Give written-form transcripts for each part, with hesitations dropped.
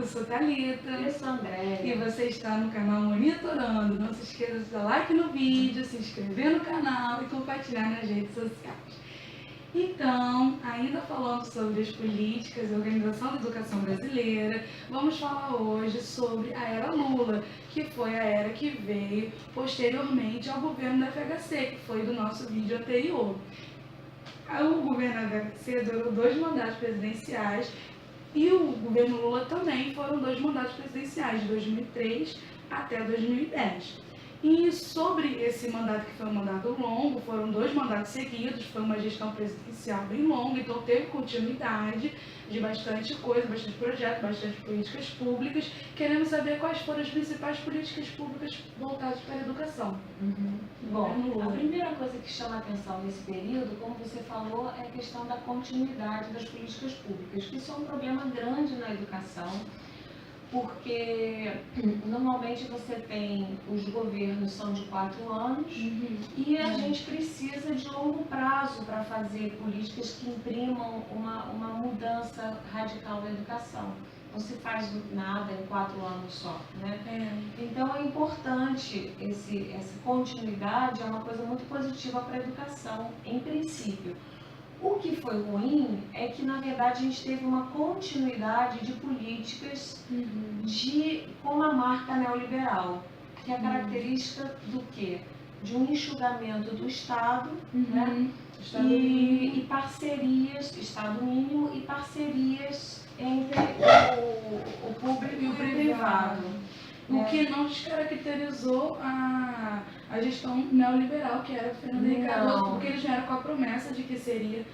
sou Thalita. Eu sou Andréia. E você está no canal Monitorando. Não se esqueça de dar like no vídeo, se inscrever no canal e compartilhar nas redes sociais. Então, ainda falando sobre as políticas e organização da educação brasileira, vamos falar hoje sobre a era Lula, que foi a era que veio posteriormente ao governo da FHC, que foi do nosso vídeo anterior. O governo da FHC durou 2 mandatos presidenciais e o governo Lula também foram 2 mandatos presidenciais, de 2003 até 2010. E sobre esse mandato, que foi um mandato longo, foram 2 mandatos seguidos, foi uma gestão presidencial bem longa, então teve continuidade de bastante coisa, bastante projeto, bastante políticas públicas. Queremos saber quais foram as principais políticas públicas voltadas para a educação. Bom, a primeira coisa que chama a atenção nesse período, como você falou, é a questão da continuidade das políticas públicas, que isso é um problema grande na educação, porque normalmente você tem, os governos são de 4 anos e a gente precisa de longo prazo para fazer políticas que imprimam uma mudança radical na educação. Não se faz nada em 4 anos só, né? Então é importante, essa continuidade é uma coisa muito positiva para a educação, em princípio. O que foi ruim é que, na verdade, a gente teve uma continuidade de políticas com uma marca neoliberal, que é a característica do quê? De um enxugamento do Estado, né? E parcerias, Estado mínimo, e parcerias entre o público e o privado. O que não descaracterizou a gestão neoliberal, que era o Fernando Henrique Cardoso, porque eles vieram com a promessa de que seria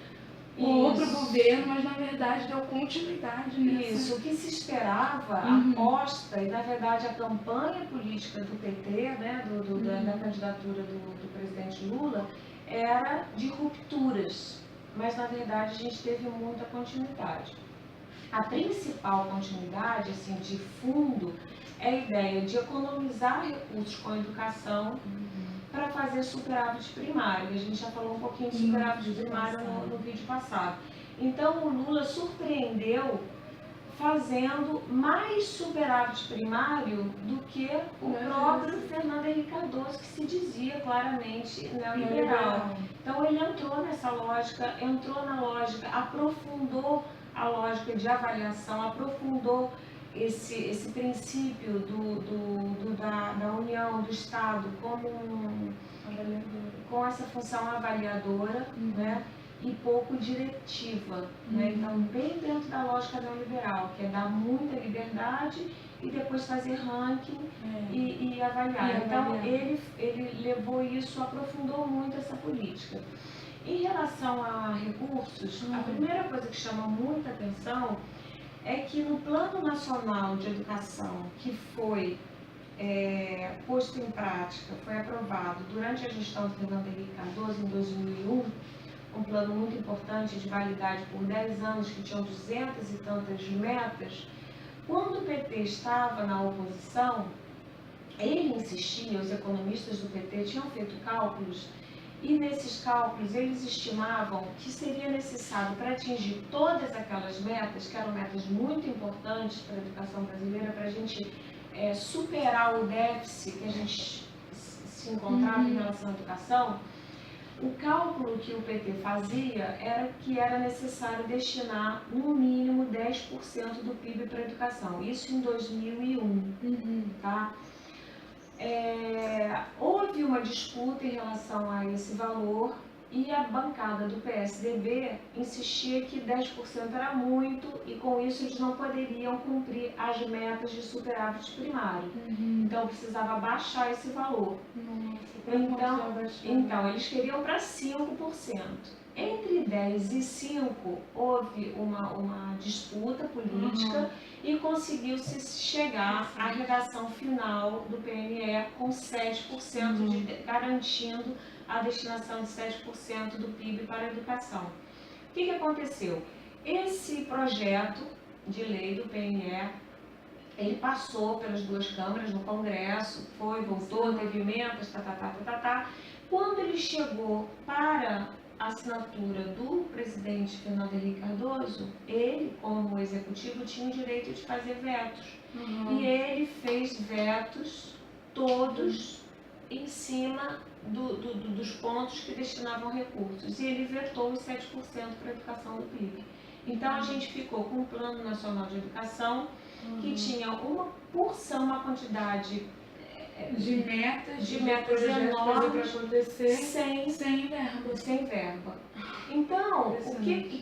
outro governo, mas na verdade deu continuidade nisso. Isso, o que se esperava, a aposta e na verdade a campanha política do PT, né, da candidatura do presidente Lula, era de rupturas, mas na verdade a gente teve muita continuidade. A principal continuidade, assim, de fundo, é a ideia de economizar recursos com a educação para fazer superávit primário. A gente já falou um pouquinho de superávit primário no vídeo passado. Então, o Lula surpreendeu fazendo mais superávit primário do que o próprio Fernando Henrique Cardoso, que se dizia claramente neoliberal. Então, ele entrou nessa lógica, aprofundou a lógica de avaliação, aprofundou esse princípio da união do Estado com essa função avaliadora, né, e pouco diretiva, né? Então, bem dentro da lógica neoliberal, que é dar muita liberdade e depois fazer ranking e avaliar. Então, ele levou isso, aprofundou muito essa política. Em relação a recursos, a primeira coisa que chama muita atenção é que no Plano Nacional de Educação, que foi posto em prática, foi aprovado durante a gestão de Fernando Henrique Cardoso, em 2001, um plano muito importante de validade por 10 anos, que tinham 200 e tantas metas. Quando o PT estava na oposição, ele insistia, os economistas do PT tinham feito cálculos, e nesses cálculos eles estimavam que seria necessário, para atingir todas aquelas metas, que eram metas muito importantes para a educação brasileira, para a gente superar o déficit que a gente se encontrava em relação à educação, o cálculo que o PT fazia era que era necessário destinar no mínimo 10% do PIB para a educação, isso em 2001, tá? Houve uma disputa em relação a esse valor e a bancada do PSDB insistia que 10% era muito e com isso eles não poderiam cumprir as metas de superávit primário. Então precisava baixar esse valor. Então eles queriam para 5%. Entre 10 e 5 houve uma disputa política e conseguiu-se chegar à redação final do PNE com 7%, garantindo a destinação de 7% do PIB para a educação. O que aconteceu? Esse projeto de lei do PNE, ele passou pelas 2 câmaras no Congresso, voltou, teve emendas, Quando ele chegou para assinatura do presidente Fernando Henrique Cardoso, ele, como executivo, tinha o direito de fazer vetos. E ele fez vetos todos em cima dos pontos que destinavam recursos. E ele vetou os 7% para a educação do PIB. Então, a gente ficou com o Plano Nacional de Educação, que tinha uma porção, uma quantidade de metas enormes para acontecer sem verba. Então,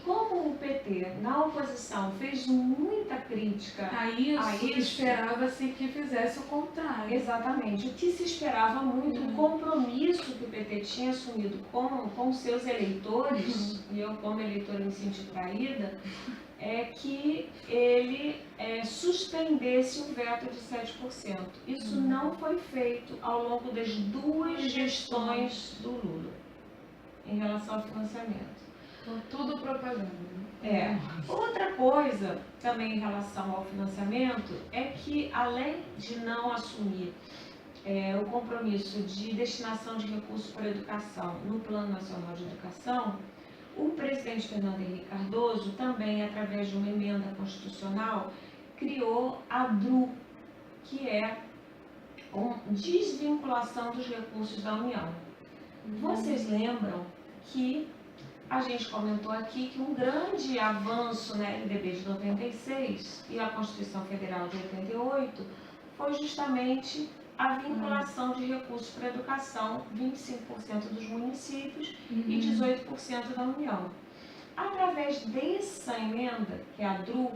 como o PT, na oposição, fez muita crítica aí esperava-se que fizesse o contrário. Exatamente. O que se esperava muito, o compromisso que o PT tinha assumido com seus eleitores, e eu como eleitora me senti traída, é que ele suspendesse o veto de 7%. Isso não foi feito ao longo das duas gestões do Lula, em relação ao financiamento. Então, tudo propaganda. Outra coisa, também em relação ao financiamento, é que, além de não assumir o compromisso de destinação de recursos para a educação no Plano Nacional de Educação, o presidente Fernando Henrique Cardoso também, através de uma emenda constitucional, criou a DRU, que é a desvinculação dos recursos da União. Vocês lembram que a gente comentou aqui que um grande avanço na LDB de 96 e a Constituição Federal de 88 foi justamente a vinculação de recursos para a educação, 25% dos municípios e 18% da União. Através dessa emenda, que é a DRU,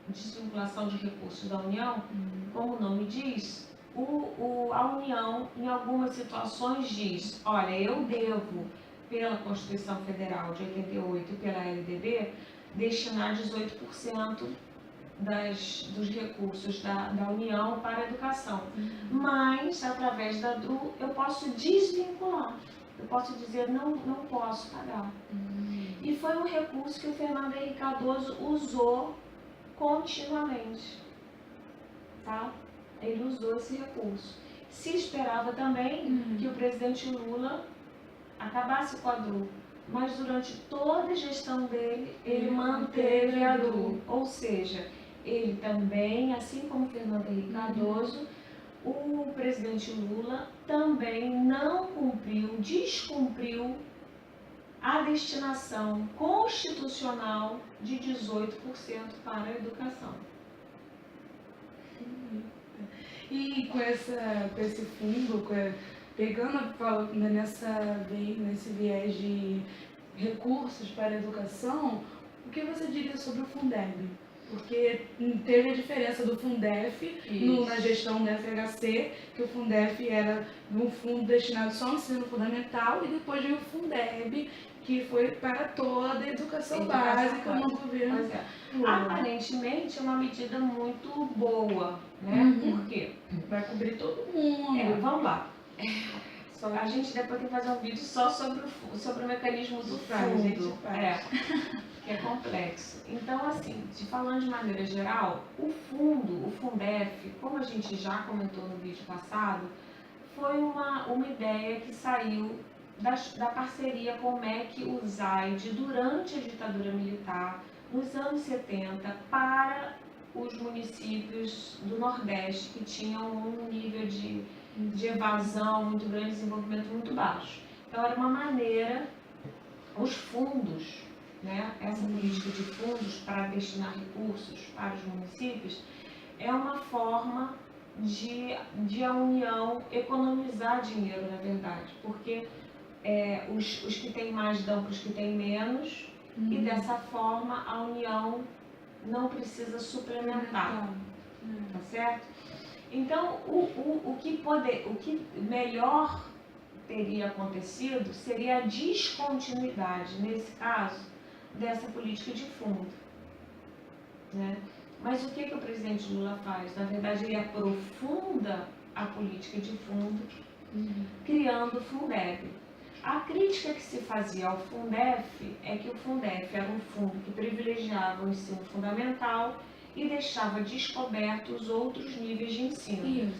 desvinculação de recursos da União, como o nome diz, a União, em algumas situações, diz: olha, eu devo, pela Constituição Federal de 88 e pela LDB, destinar 18% dos recursos da União para a educação. Mas, através da DRU, eu posso desvincular. Eu posso dizer, não posso pagar. E foi um recurso que o Fernando Henrique Cardoso usou continuamente. Tá? Ele usou esse recurso. Se esperava também que o presidente Lula acabasse com a DRU, mas durante toda a gestão dele, ele manteve a DRU. Ou seja, ele também, assim como Fernando Henrique Cardoso, o presidente Lula também não descumpriu a destinação constitucional de 18% para a educação. E com esse fundo, pegando nesse viés de recursos para a educação, o que você diria sobre o Fundeb? Porque teve a diferença do Fundef na gestão da FHC, que o Fundef era um fundo destinado só ao ensino fundamental, e depois veio o Fundeb, que foi para toda a educação básica no governo. Aparentemente é uma medida muito boa, né? Por quê? Vai cobrir todo mundo. Vamos lá. A gente depois tem que fazer um vídeo só sobre o mecanismo do fundo. Que é complexo. Então, assim, falando de maneira geral, o Fundef, como a gente já comentou no vídeo passado, foi uma ideia que saiu da parceria com o MEC e o ZAID durante a ditadura militar, nos anos 70, para os municípios do Nordeste, que tinham um nível de evasão muito grande, desenvolvimento muito baixo. Então, era uma maneira, os fundos, né, essa política de fundos para destinar recursos para os municípios, é uma forma de a União economizar dinheiro, na verdade, porque os que têm mais dão para os que têm menos, e dessa forma a União não precisa suplementar, tá certo? Então, o que melhor teria acontecido seria a descontinuidade, nesse caso, dessa política de fundo, né? Mas o que o presidente Lula faz? Na verdade, ele aprofunda a política de fundo, criando o Fundeb. A crítica que se fazia ao Fundef é que o Fundef era um fundo que privilegiava o ensino fundamental e deixava descobertos os outros níveis de ensino.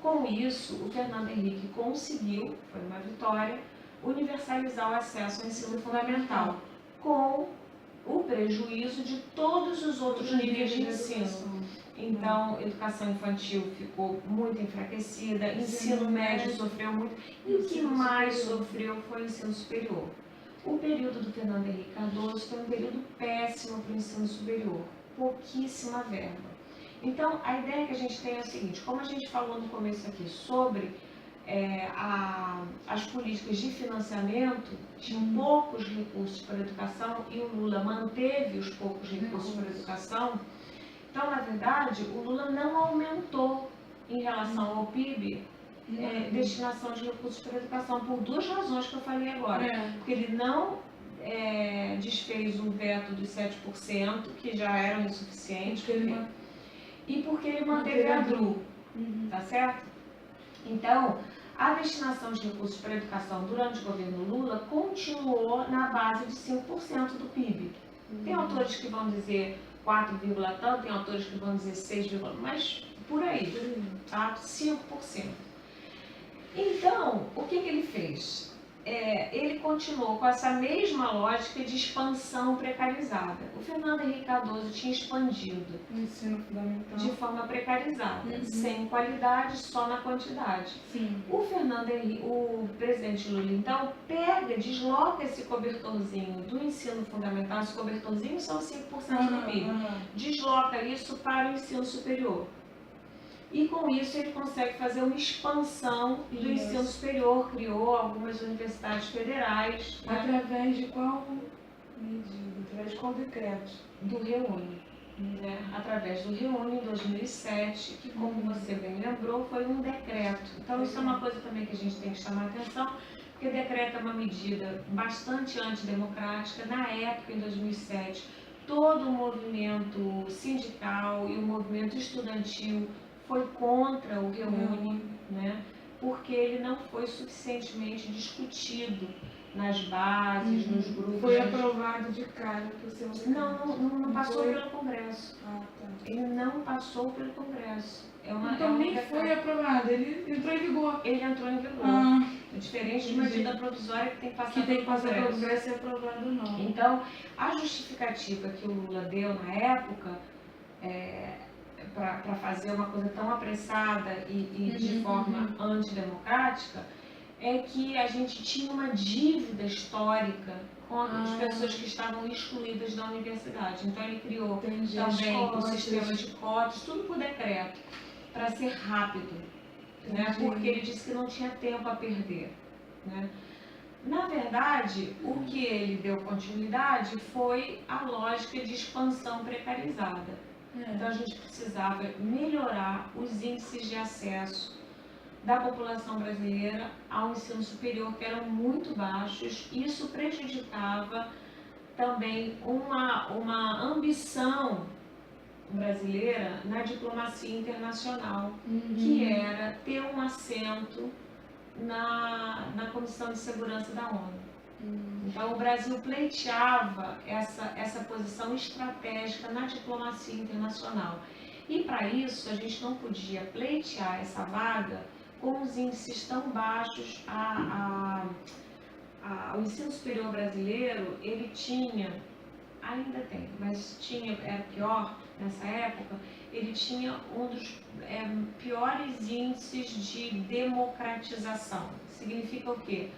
Com isso, o Fernando Henrique conseguiu, foi uma vitória, universalizar o acesso ao ensino fundamental, com o prejuízo de todos os outros níveis de ensino. Então, educação infantil ficou muito enfraquecida, ensino médio sofreu muito, e o que mais sofreu foi o ensino superior. O período do Fernando Henrique Cardoso foi um período péssimo para o ensino superior, pouquíssima verba. Então, a ideia que a gente tem é a seguinte: como a gente falou no começo aqui sobre as políticas de financiamento, tinham poucos recursos para a educação e o Lula manteve os poucos recursos para a educação. Então, na verdade, o Lula não aumentou em relação ao PIB destinação de recursos para a educação, por duas razões que eu falei agora. Porque ele não desfez o veto dos 7%, que já eram insuficientes, e porque ele manteve a DRU, tá certo? Então, a destinação de recursos para a educação durante o governo Lula continuou na base de 5% do PIB. Tem autores que vão dizer 4, tanto, tem autores que vão dizer 6, mas por aí, tá? 5%. Então, o que ele fez? Ele continuou com essa mesma lógica de expansão precarizada. O Fernando Henrique Cardoso tinha expandido o ensino fundamental de forma precarizada, sem qualidade, só na quantidade. Sim. O presidente Lula, então, desloca esse cobertorzinho do ensino fundamental, esse cobertorzinho são 5% do PIB, desloca isso para o ensino superior. E com isso ele consegue fazer uma expansão do ensino superior, criou algumas universidades federais. Através de qual medida? Através de qual decreto? Do REUNE. Através do REUNE em 2007, que, como você bem lembrou, foi um decreto. Então isso é uma coisa também que a gente tem que chamar a atenção, porque decreto é uma medida bastante antidemocrática. Na época, em 2007, todo o movimento sindical e o movimento estudantil foi contra o REUNE, porque ele não foi suficientemente discutido nas bases, nos grupos. Foi aprovado de cara por seu Não passou pelo Congresso. Tá. Ele não passou pelo Congresso. Então nem foi aprovado, ele entrou em vigor. Ele entrou em vigor. Diferente de uma medida provisória que tem que passar pelo Congresso e aprovado não. Então, a justificativa que o Lula deu na época para fazer uma coisa tão apressada e de forma antidemocrática, é que a gente tinha uma dívida histórica com as pessoas que estavam excluídas da universidade. Então ele criou também o sistema de cotas, tudo por decreto, para ser rápido, porque ele disse que não tinha tempo a perder. Na verdade, o que ele deu continuidade foi a lógica de expansão precarizada. Então a gente precisava melhorar os índices de acesso da população brasileira ao ensino superior, que eram muito baixos. Isso prejudicava também uma ambição brasileira na diplomacia internacional, que era ter um assento na Comissão de Segurança da ONU. Então o Brasil pleiteava essa posição estratégica na diplomacia internacional. E para isso a gente não podia pleitear essa vaga com os índices tão baixos. O ensino superior brasileiro, ele tinha, ainda tem, mas era pior nessa época, ele tinha um dos piores índices de democratização. Significa o quê?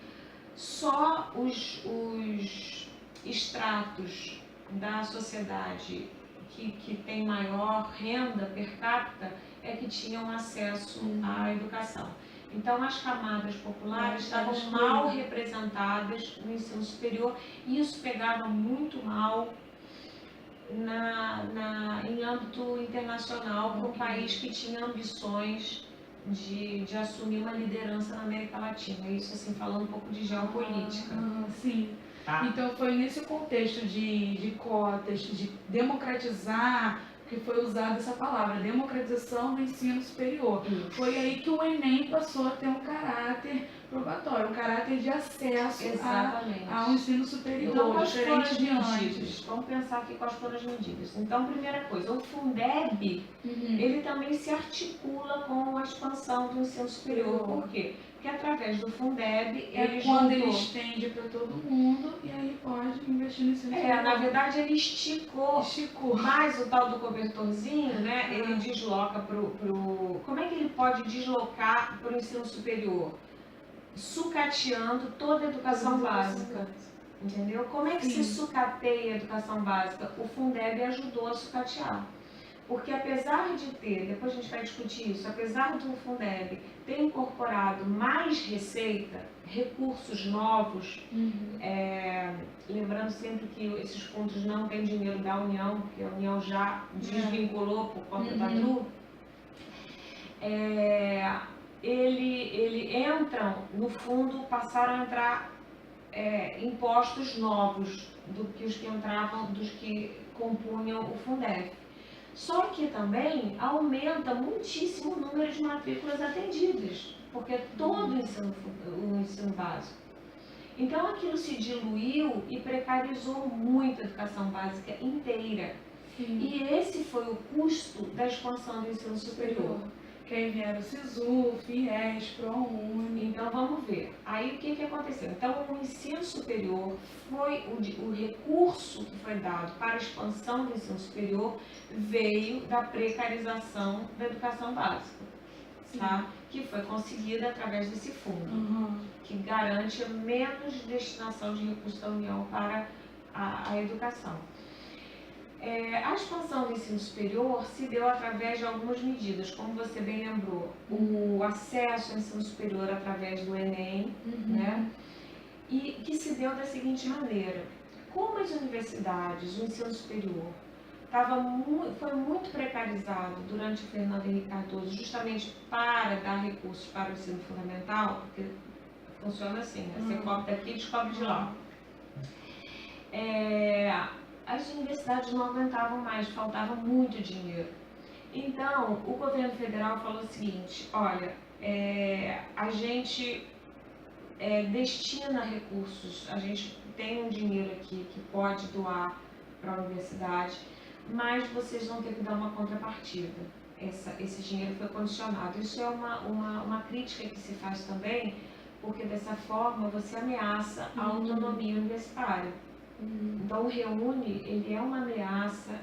Só os estratos da sociedade que tem maior renda per capita é que tinham acesso à educação. Então, as camadas populares estavam mal representadas no ensino superior e isso pegava muito mal em âmbito internacional, com um país que tinha ambições de assumir uma liderança na América Latina. Isso, assim, falando um pouco de geopolítica. Sim. Então, foi nesse contexto de cotas, de democratizar, que foi usada essa palavra, democratização do ensino superior. Isso. Foi aí que o Enem passou a ter um caráter probatório, um caráter de acesso ao ensino superior, então, quais foram as medidas? medidas? Vamos pensar aqui quais foram as medidas. Então, primeira coisa, o Fundeb, ele também se articula com a expansão do ensino superior. Por quê? Porque que através do Fundeb, É quando ele estende para todo mundo e aí pode investir no ensino superior. Na verdade ele esticou mais o tal do cobertorzinho, né? Ele desloca Como é que ele pode deslocar para o ensino superior? Sucateando toda a educação básica. Entendeu? Como é que se sucateia a educação básica? O Fundeb ajudou a sucatear. Porque apesar de ter, depois a gente vai discutir isso, apesar do Fundeb ter incorporado mais receita, recursos novos, lembrando sempre que esses fundos não têm dinheiro da União, porque a União já desvinculou por conta da TRU, ele entram, no fundo, passaram a entrar impostos novos do que os que entravam, dos que compunham o Fundeb. Só que também aumenta muitíssimo o número de matrículas atendidas, porque todo o ensino básico. Então aquilo se diluiu e precarizou muito a educação básica inteira. E esse foi o custo da expansão do ensino superior. Que aí vieram o SISU, FIES, ProUni. Então vamos ver. Aí o que aconteceu? Então o ensino superior foi o recurso que foi dado para a expansão do ensino superior veio da precarização da educação básica, tá? Que foi conseguida através desse fundo, que garante menos destinação de recursos da União para a educação. A expansão do ensino superior se deu através de algumas medidas, como você bem lembrou, o acesso ao ensino superior através do Enem, né? E que se deu da seguinte maneira: como as universidades, o ensino superior, foi muito precarizado durante o Fernando Henrique Cardoso, justamente para dar recursos para o ensino fundamental, porque funciona assim, né? Você cobre daqui e descobre de lá. As universidades não aguentavam mais, faltava muito dinheiro. Então, o governo federal falou o seguinte: olha, a gente destina recursos, a gente tem um dinheiro aqui que pode doar para a universidade, mas vocês vão ter que dar uma contrapartida. Esse dinheiro foi condicionado. Isso é uma crítica que se faz também, porque dessa forma você ameaça a autonomia universitária. Então o REUNE, ele é uma ameaça,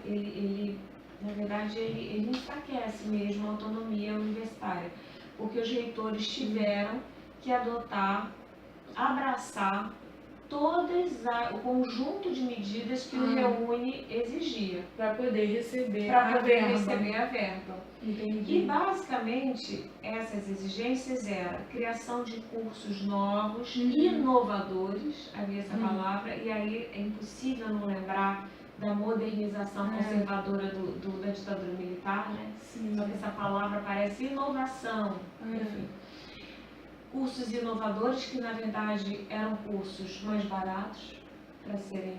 na verdade, ele enfraquece mesmo a autonomia universitária, porque os reitores tiveram que abraçar o conjunto de medidas que o REUNE exigia. Para poder receber a verba. Entendi. E basicamente essas exigências eram criação de cursos novos, inovadores, havia essa palavra, e aí é impossível não lembrar da modernização conservadora da ditadura militar, né? Só que essa palavra parece inovação, enfim. Cursos inovadores que na verdade eram cursos mais baratos para serem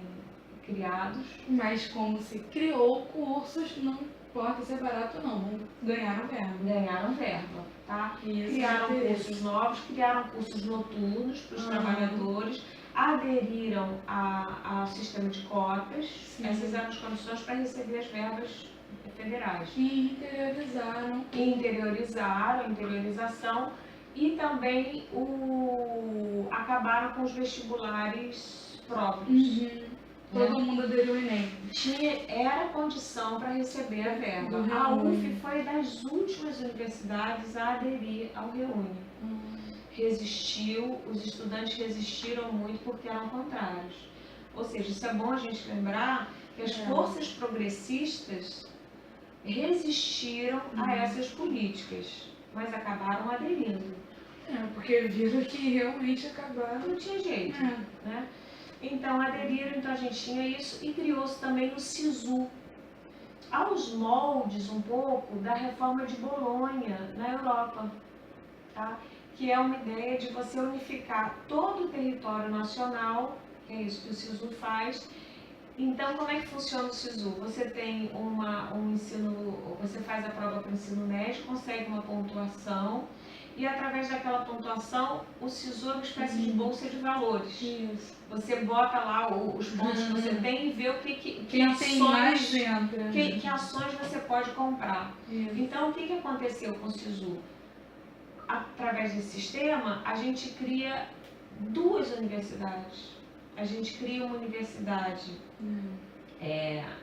criados. Mas como se criou cursos, não importa se é barato ou não, ganharam verba. Ganharam verba, tá? Criaram cursos novos, criaram cursos noturnos para os trabalhadores, aderiram ao sistema de cotas. Essas eram as condições para receber as verbas federais. E interiorizaram. Interiorização. E também acabaram com os vestibulares próprios. Todo mundo aderiu ao Enem. Era condição para receber a verba. A UF foi das últimas universidades a aderir ao REUNE. Resistiu, os estudantes resistiram muito porque eram contrários. Ou seja, isso é bom a gente lembrar que as forças progressistas resistiram a essas políticas, mas acabaram aderindo. Porque viram que realmente acabaram. Não tinha jeito, né? Então aderiram, então a gente tinha isso, e criou-se também o SISU, aos moldes um pouco da reforma de Bolonha na Europa, tá? Que é uma ideia de você unificar todo o território nacional, que é isso que o SISU faz. Então, como é que funciona o SISU? Você tem um ensino, você faz a prova para o ensino médio, consegue uma pontuação, e através daquela pontuação, o SISU é uma espécie de bolsa de valores. Isso. Você bota lá os pontos que você tem e vê o que ações você pode comprar. Isso. Então, o que aconteceu com o SISU? através desse sistema, a gente cria 2 universidades. A gente cria uma universidade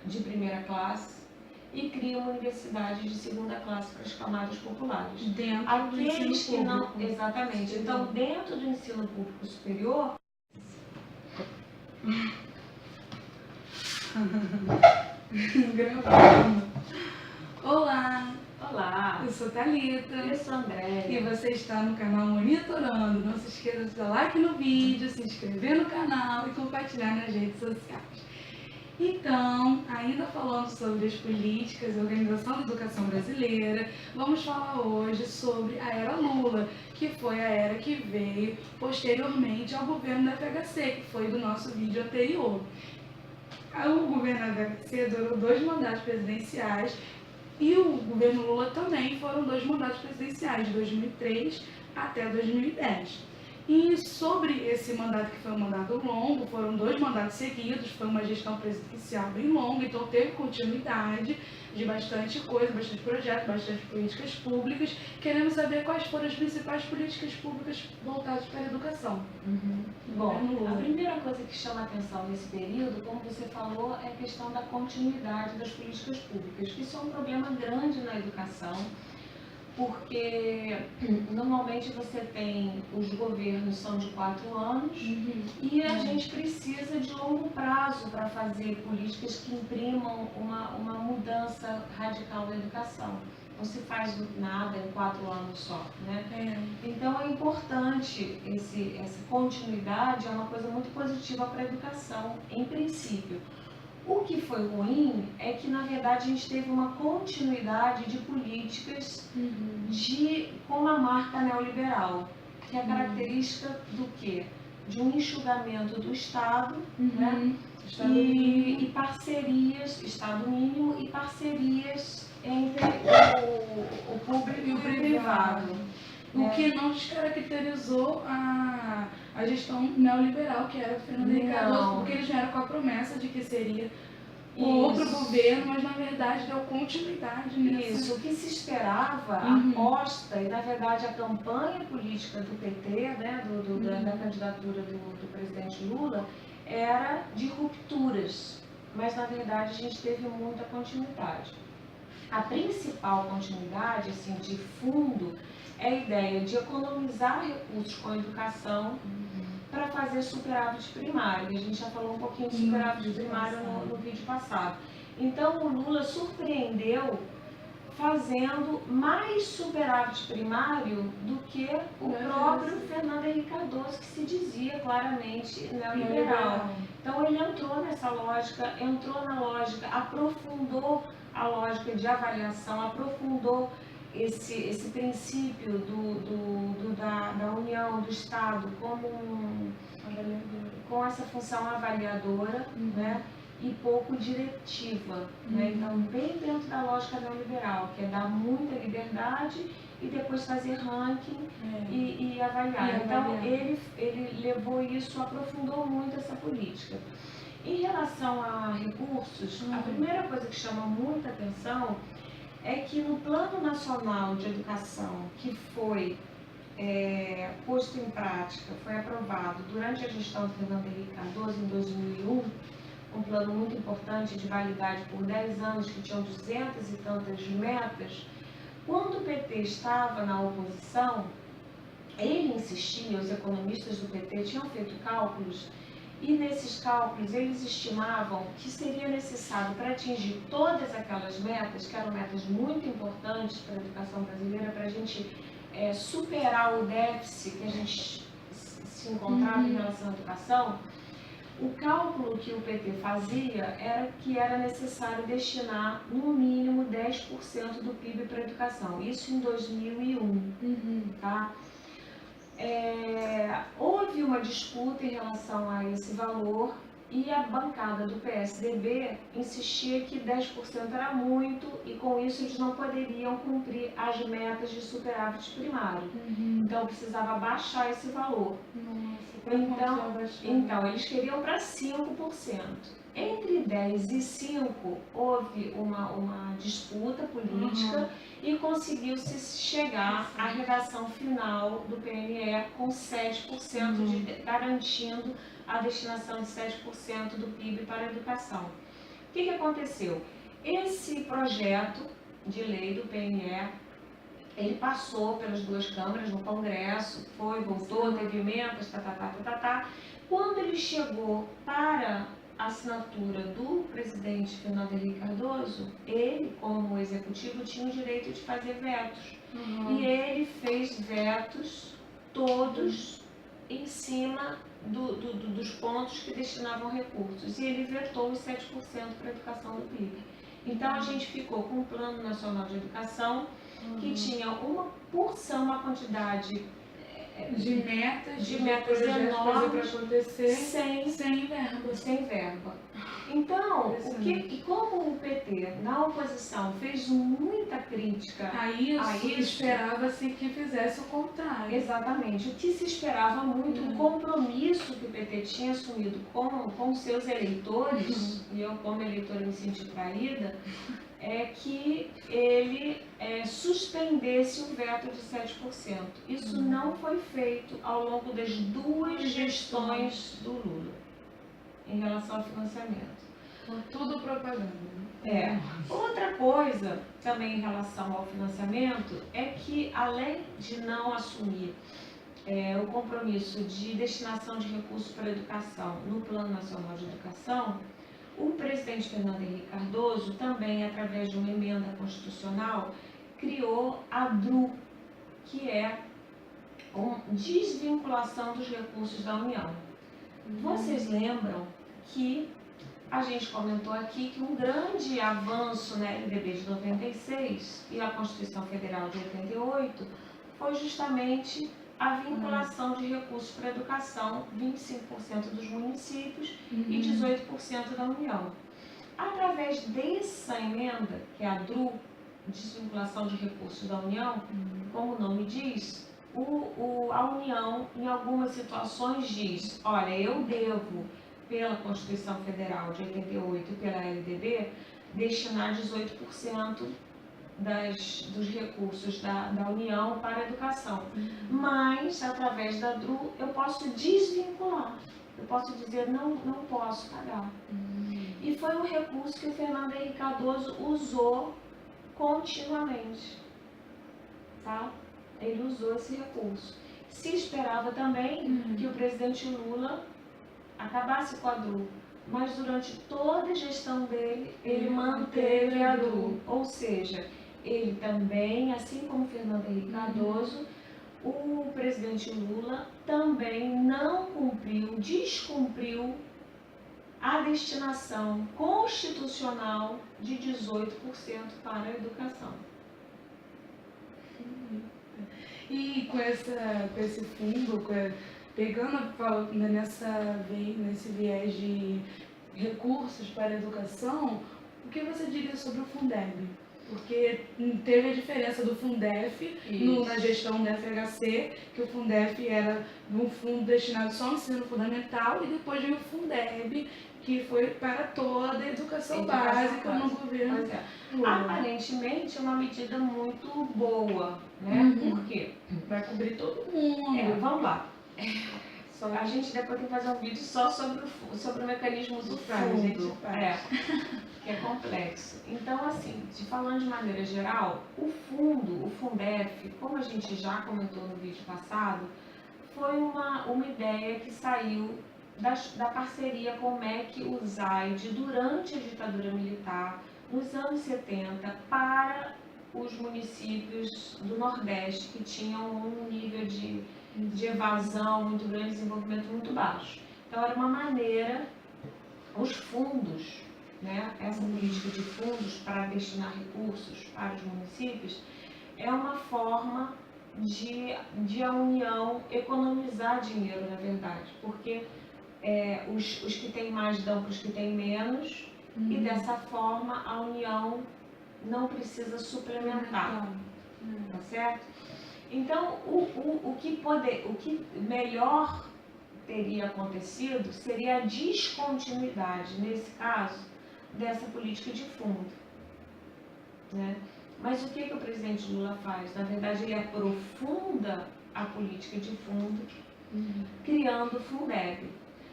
de primeira classe e cria uma universidade de segunda classe para as camadas populares. Dentro do ensino Aqueles que não, público. exatamente. Então, dentro do ensino público superior, Gravando. Olá, olá, eu sou Thalita. eu sou Andréia. E você está no canal Monitorando. Não se esqueça de dar like no vídeo, se inscrever no canal e compartilhar nas redes sociais. Então, ainda falando sobre as políticas e organização da educação brasileira, vamos falar hoje sobre a era Lula, que foi a era que veio posteriormente ao governo da FHC, que foi do nosso vídeo anterior. O governo da FHC durou 2 mandatos presidenciais e o governo Lula também foram 2 mandatos presidenciais, de 2003 até 2010. E sobre esse mandato, que foi um mandato longo, foram 2 mandatos seguidos, foi uma gestão presidencial bem longa, então teve continuidade de bastante coisa, bastante projetos, bastante políticas públicas. Queremos saber quais foram as principais políticas públicas voltadas para a educação. Bom, a primeira coisa que chama a atenção nesse período, como você falou, é a questão da continuidade das políticas públicas, que isso é um problema grande na educação, porque normalmente você tem, os governos são de 4 anos e a gente precisa de longo prazo para fazer políticas que imprimam uma mudança radical na educação. Não se faz nada em 4 anos só, né? Então é importante, essa continuidade é uma coisa muito positiva para a educação, em princípio. O que foi ruim é que, na verdade, a gente teve uma continuidade de políticas com uma marca neoliberal, que é característica do quê? De um enxugamento do Estado, né? E parcerias, Estado mínimo, e parcerias entre o público e o privado. O que não descaracterizou a gestão neoliberal, que era o Fernando Henrique Cardoso, porque eles vieram com a promessa de que seria outro governo, mas na verdade deu continuidade nisso. Isso, o que se esperava, a aposta e na verdade a campanha política do PT, né, da candidatura do presidente Lula, era de rupturas, mas na verdade a gente teve muita continuidade. A principal continuidade, assim, de fundo, é a ideia de economizar recursos com a educação para fazer superávit primário. A gente já falou um pouquinho de superávit primário no vídeo passado. Então, o Lula surpreendeu fazendo mais superávit primário do que o próprio Fernando Henrique Cardoso, que se dizia claramente neoliberal. Então, ele entrou nessa lógica, entrou na lógica, aprofundou a lógica de avaliação, aprofundou esse princípio da união do Estado com essa função avaliadora, né, e pouco diretiva. Né? Então, bem dentro da lógica neoliberal, que é dar muita liberdade e depois fazer ranking e avaliar. Então, ele levou isso, aprofundou muito essa política. Em relação a recursos, a primeira coisa que chama muita atenção é que no Plano Nacional de Educação, que foi posto em prática, foi aprovado durante a gestão de Fernando Henrique Cardoso em 2001, um plano muito importante de validade por 10 anos, que tinham 200 e tantas metas. Quando o PT estava na oposição, ele insistia, os economistas do PT tinham feito cálculos, e nesses cálculos eles estimavam que seria necessário, para atingir todas aquelas metas, que eram metas muito importantes para a educação brasileira, para a gente superar o déficit que a gente se encontrava em relação à educação, o cálculo que o PT fazia era que era necessário destinar no mínimo 10% do PIB para a educação, isso em 2001, tá? Houve uma disputa em relação a esse valor e a bancada do PSDB insistia que 10% era muito e com isso eles não poderiam cumprir as metas de superávit primário. Então precisava baixar esse valor. Então eles queriam para 5%. Entre 10 e 5 houve uma disputa política e conseguiu-se chegar à redação final do PNE com 7%, garantindo a destinação de 7% do PIB para a educação. O que aconteceu? Esse projeto de lei do PNE, ele passou pelas duas câmaras no Congresso, voltou, teve emendas, Quando ele chegou para a assinatura do presidente Fernando Henrique Cardoso, ele, como executivo, tinha o direito de fazer vetos. E ele fez vetos todos em cima dos pontos que destinavam recursos. E ele vetou os 7% para a educação do PIB. Então, a gente ficou com o Plano Nacional de Educação, que tinha uma quantidade de metas enormes para acontecer sem verba. Então, como o PT, na oposição, fez muita crítica a isso, esperava-se que fizesse o contrário. Exatamente. O que se esperava muito, o compromisso que o PT tinha assumido com seus eleitores, e eu como eleitora me senti traída, é que ele suspendesse o veto de 7%. Isso não foi feito ao longo das duas gestões do Lula, em relação ao financiamento. Por tudo propaganda. Outra coisa, também em relação ao financiamento, é que, além de não assumir o compromisso de destinação de recursos para a educação no Plano Nacional de Educação, o presidente Fernando Henrique Cardoso, também através de uma emenda constitucional, criou a DRU, que é a desvinculação dos recursos da União. Vocês lembram que a gente comentou aqui que um grande avanço na LDB de 96 e a Constituição Federal de 88 foi justamente a vinculação de recursos para a educação, 25% dos municípios e 18% da União. Através dessa emenda, que é a DRU, desvinculação de recursos da União, como o nome diz, a União, em algumas situações, diz: olha, eu devo, pela Constituição Federal de 88 e pela LDB, destinar 18% dos recursos da União para a educação. Mas, através da DRU, eu posso desvincular. Eu posso dizer, não posso pagar. E foi um recurso que o Fernando Henrique Cardoso usou continuamente. Tá? Ele usou esse recurso. Se esperava também que o presidente Lula acabasse com a DRU. Mas, durante toda a gestão dele, ele manteve a DRU. Ou seja, ele também, assim como Fernando Henrique Cardoso, o presidente Lula também não descumpriu a destinação constitucional de 18% para a educação. E com esse fundo, pegando nesse viés de recursos para a educação, o que você diria sobre o Fundeb? Porque teve a diferença do Fundef na gestão da FHC, que o Fundef era um fundo destinado só ao ensino fundamental, e depois veio o Fundeb, que foi para toda a educação básica no governo. Aparentemente é uma medida muito boa, né? Por quê? Vai cobrir todo mundo. Vamos lá. A gente depois tem que fazer um vídeo só sobre o mecanismo do fundo, que é complexo. Então, assim, falando de maneira geral, o Fundef, como a gente já comentou no vídeo passado, foi uma ideia que saiu da parceria com o MEC e o ZAID durante a ditadura militar, nos anos 70, para os municípios do Nordeste, que tinham um nível de evasão muito grande, desenvolvimento muito baixo. Então, era uma maneira, os fundos, né, essa política de fundos para destinar recursos para os municípios, é uma forma de a União economizar dinheiro, na verdade, porque os que têm mais dão para os que têm menos, e dessa forma a União não precisa suplementar, tá certo? Então, o que melhor teria acontecido seria a descontinuidade, nesse caso, dessa política de fundo, né? Mas o que o presidente Lula faz? Na verdade, ele aprofunda a política de fundo, criando o Fundeb.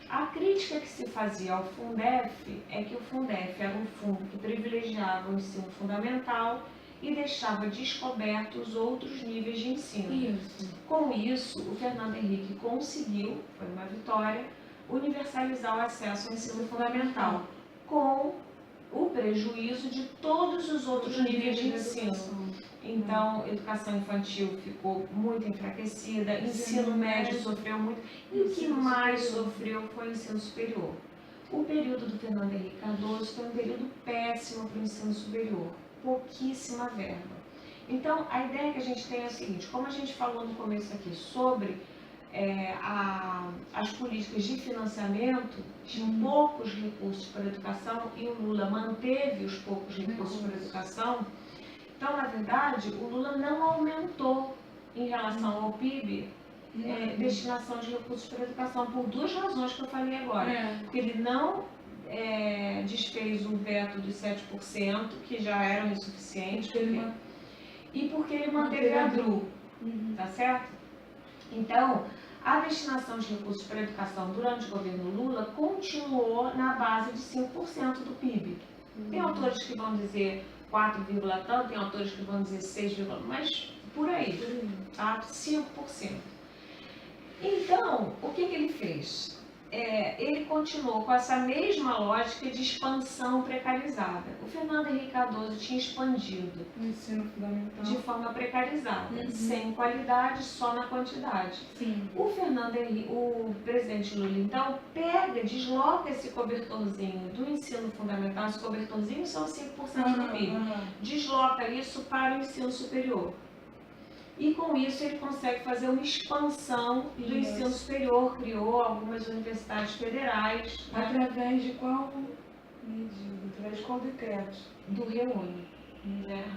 A crítica que se fazia ao Fundef é que o Fundef era um fundo que privilegiava o ensino fundamental e deixava descobertos outros níveis de ensino. Isso. Com isso, o Fernando Henrique conseguiu, foi uma vitória, universalizar o acesso ao ensino fundamental, com o prejuízo de todos os outros níveis de ensino. Então, educação infantil ficou muito enfraquecida, ensino médio sofreu muito, e o que mais sofreu foi o ensino superior. O período do Fernando Henrique Cardoso foi um período péssimo para o ensino superior, pouquíssima verba. Então, a ideia que a gente tem é a seguinte: como a gente falou no começo aqui sobre as políticas de financiamento, de poucos recursos para a educação, e o Lula manteve os poucos recursos para a educação. Então, na verdade, o Lula não aumentou em relação ao PIB destinação de recursos para a educação, por duas razões que eu falei agora. Porque ele não desfez o veto dos 7%, que já eram insuficientes, e porque ele manteve a DRU, tá certo? Então, a destinação de recursos para a educação durante o governo Lula continuou na base de 5% do PIB. Tem autores que vão dizer 4, tanto, tem autores que vão dizer 6, mas por aí, tá? 5%. Então, o que ele fez? Ele continuou com essa mesma lógica de expansão precarizada. O Fernando Henrique Cardoso tinha expandido o ensino fundamental de forma precarizada, sem qualidade, só na quantidade. Sim. O presidente Lula, então, desloca esse cobertorzinho do ensino fundamental, esse cobertorzinho são 5% do PIB, desloca isso para o ensino superior. E com isso ele consegue fazer uma expansão do ensino superior, criou algumas universidades federais. Através de qual medida? Através de qual decreto? Do REUNE.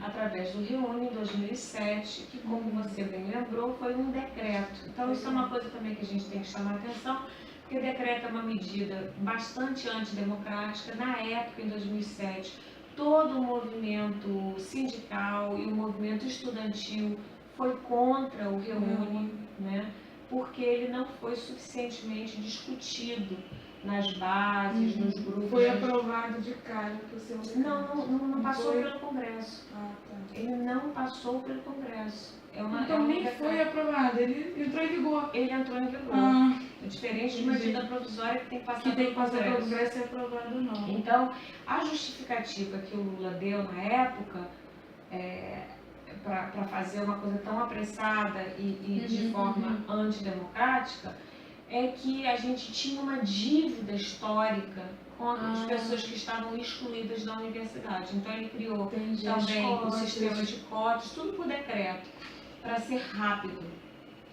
Através do REUNE em 2007, que, como você bem lembrou, foi um decreto. Então isso é uma coisa também que a gente tem que chamar a atenção, porque o decreto é uma medida bastante antidemocrática. Na época, em 2007, todo o movimento sindical e o movimento estudantil foi contra o REUNE, né? Porque ele não foi suficientemente discutido nas bases, nos grupos. Foi aprovado de cara por seu Não passou pelo Congresso. Ah, tá. Ele não passou pelo Congresso. Então nem foi aprovado, ele entrou em vigor. Ele entrou em vigor. Diferente de uma medida provisória que tem que passar pelo Congresso e aprovado não. Então, a justificativa que o Lula deu na época para fazer uma coisa tão apressada e de forma antidemocrática, é que a gente tinha uma dívida histórica com as pessoas que estavam excluídas da universidade. Então ele criou também o sistema de cotas, tudo por decreto, para ser rápido,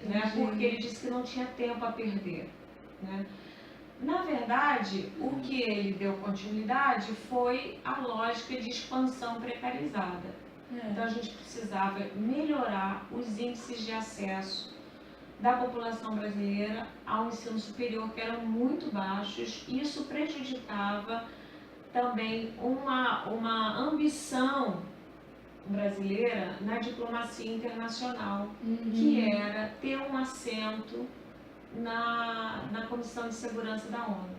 né? Porque ele disse que não tinha tempo a perder, né? Na verdade, o que ele deu continuidade foi a lógica de expansão precarizada. Então a gente precisava melhorar os índices de acesso da população brasileira ao ensino superior, que eram muito baixos. Isso prejudicava também uma ambição brasileira na diplomacia internacional, que era ter um assento na Comissão de Segurança da ONU.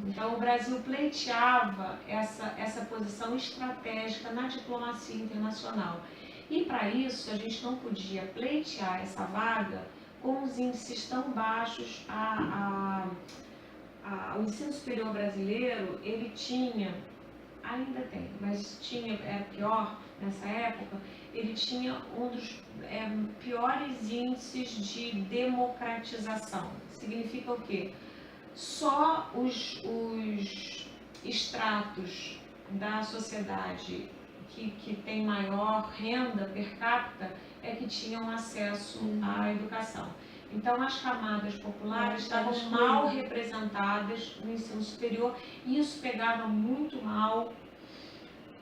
Então o Brasil pleiteava essa posição estratégica na diplomacia internacional. E para isso a gente não podia pleitear essa vaga com os índices tão baixos. O ensino superior brasileiro, ele tinha, ainda tem, mas era pior nessa época, ele tinha um dos piores índices de democratização. Significa o quê? Só os estratos da sociedade que tem maior renda per capita é que tinham acesso à educação. Então, as camadas populares estavam mal representadas no ensino superior, e isso pegava muito mal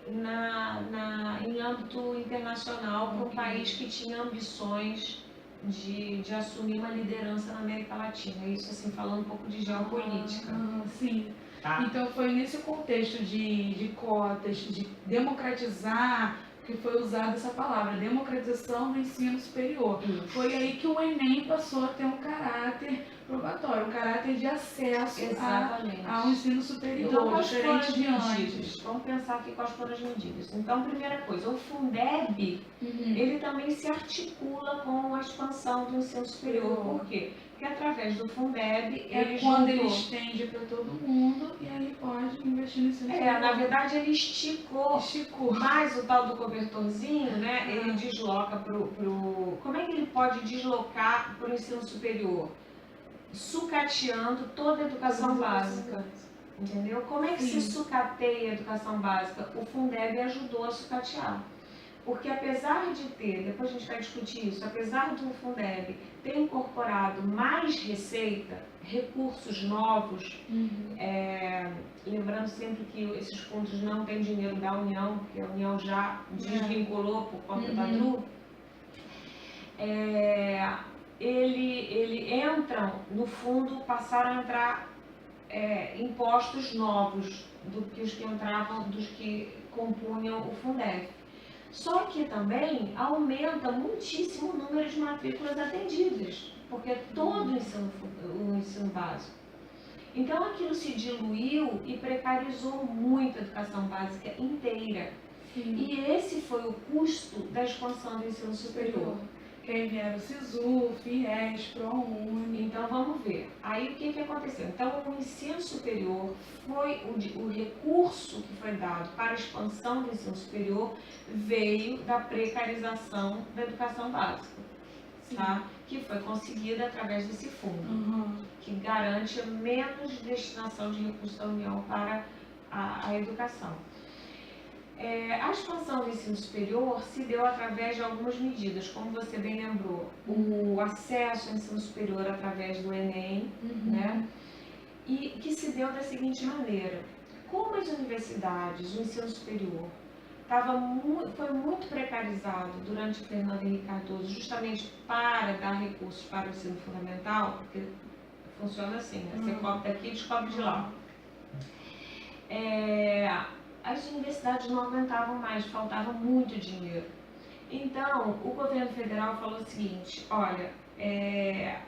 em âmbito internacional para um país que tinha ambições de assumir uma liderança na América Latina. Isso, assim, falando um pouco de geopolítica. Sim. Tá? Então foi nesse contexto de cotas, de democratizar, que foi usada essa palavra, democratização do ensino superior. Isso. Foi aí que o Enem passou a ter um caráter probatório, um caráter de acesso ao ensino superior, então, diferente de antes. Vamos pensar aqui quais foram as medidas. Então, primeira coisa, o Fundeb, ele também se articula com a expansão do ensino superior. Por quê? Porque através do Fundeb, ele estende para todo mundo e aí pode investir no ensino superior. Na verdade, ele esticou. Mas o tal do cobertorzinho, né, ele desloca pro... Como é que ele pode deslocar para o ensino superior? Sucateando toda a educação básica. Entendeu? Como é que se sucateia a educação básica? O Fundeb ajudou a sucatear. Porque apesar de ter, depois a gente vai discutir isso, apesar do Fundeb ter incorporado mais receita, recursos novos, lembrando sempre que esses fundos não têm dinheiro da União, porque a União já desvinculou por conta da DRU, ele entram, no fundo, passaram a entrar impostos novos do que os que entravam, dos que compunham o Fundeb. Só que também aumenta muitíssimo o número de matrículas atendidas, porque é todo o ensino básico. Então aquilo se diluiu e precarizou muito a educação básica inteira. E esse foi o custo da expansão do ensino superior. Que aí vieram o SISU, FIES, ProUni. Então vamos ver. Aí o que aconteceu? Então o ensino superior foi o recurso que foi dado para a expansão do ensino superior veio da precarização da educação básica, tá? Que foi conseguida através desse fundo, que garante menos destinação de recursos da União para a educação. A expansão do ensino superior se deu através de algumas medidas, como você bem lembrou, o acesso ao ensino superior através do Enem, né? E que se deu da seguinte maneira: como as universidades, o ensino superior, foi muito precarizado durante o Fernando Henrique Cardoso, justamente para dar recursos para o ensino fundamental, porque funciona assim, né? Você cobre daqui e descobre de lá. As universidades não aguentavam mais, faltava muito dinheiro. Então, o governo federal falou o seguinte: olha,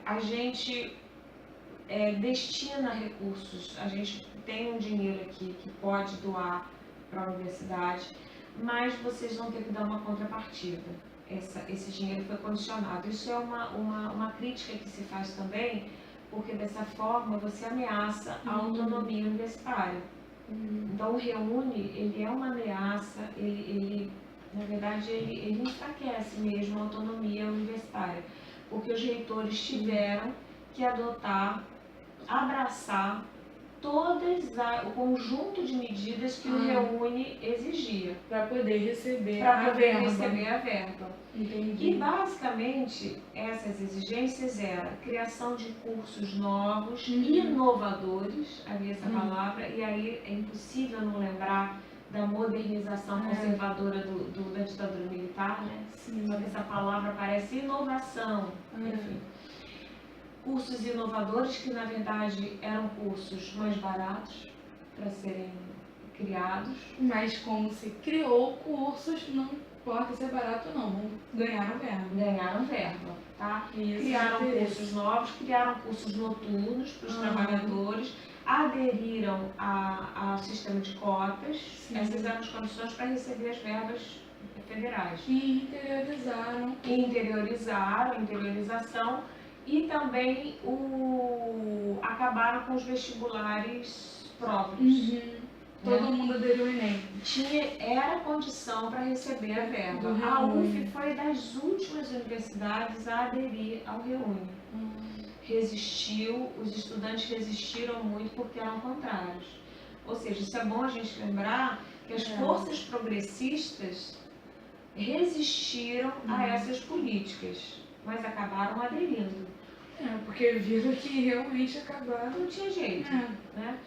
a gente destina recursos, a gente tem um dinheiro aqui que pode doar para a universidade, mas vocês vão ter que dar uma contrapartida. Esse dinheiro foi condicionado. Isso é uma crítica que se faz também, porque dessa forma você ameaça a autonomia universitária. Então o REUNI, ele é uma ameaça, na verdade, ele enfraquece mesmo a autonomia universitária, porque os reitores tiveram que abraçar o conjunto de medidas que o REUNI exigia. Para poder receber a verba. Entendi. E basicamente essas exigências eram a criação de cursos novos, inovadores, havia essa palavra, e aí é impossível não lembrar da modernização conservadora da ditadura militar, né? Só que essa palavra parece inovação, enfim. Cursos inovadores que na verdade eram cursos mais baratos para serem criados. Mas como se criou cursos, não importa se é barato ou não, ganharam verba. Ganharam verba, tá? Criaram cursos novos, criaram cursos noturnos para os trabalhadores, aderiram ao sistema de cotas. Essas eram as condições para receber as verbas federais. E interiorizaram a interiorização. E também acabaram com os vestibulares próprios. Todo mundo aderiu ao Enem. Era condição para receber a verba. A UF foi das últimas universidades a aderir ao REUNI. Resistiu, os estudantes resistiram muito porque eram contrários. Ou seja, isso é bom a gente lembrar que as forças progressistas resistiram a essas políticas, mas acabaram aderindo. Porque viram que realmente acabaram. Não tinha jeito, né?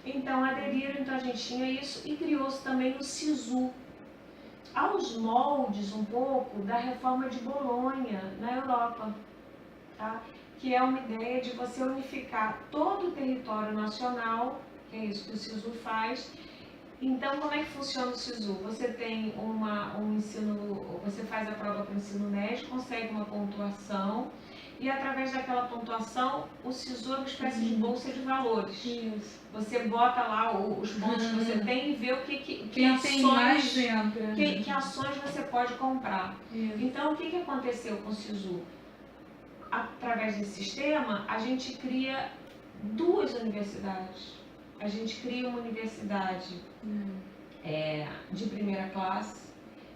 Então aderiram, então a gente tinha isso e criou-se também o SISU, aos moldes um pouco da reforma de Bolonha na Europa. tá? Que é uma ideia de você unificar todo o território nacional, que é isso que o SISU faz. Então, como é que funciona o SISU? Você tem um ensino, você faz a prova para o ensino médio, consegue uma pontuação, e através daquela pontuação, o SISU é uma espécie de bolsa de valores. Isso. Você bota lá os pontos que você tem e vê o que Quem tem mais ações, entra. que ações você pode comprar. Isso. Então, o que aconteceu com o SISU? Através desse sistema, a gente cria 2 universidades. A gente cria uma universidade de primeira classe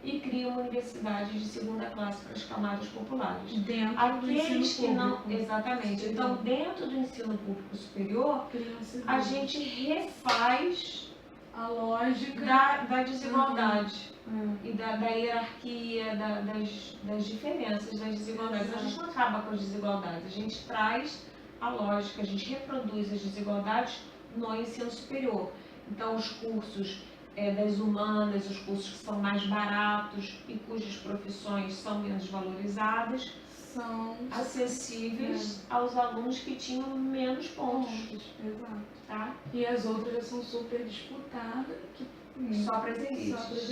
e cria uma universidade de segunda classe para as camadas populares. Dentro do Aqueles ensino que não, público. exatamente. Então, dentro do ensino público superior, a gente refaz a lógica da desigualdade e da hierarquia, das diferenças, das desigualdades. A gente não acaba com as desigualdades, a gente traz a lógica, a gente reproduz as desigualdades no ensino superior. Então, os cursos das humanas, os cursos que são mais baratos e cujas profissões são menos valorizadas, são acessíveis aos alunos que tinham menos pontos. Exato. Tá? E as outras já são super disputadas, Só para as elites.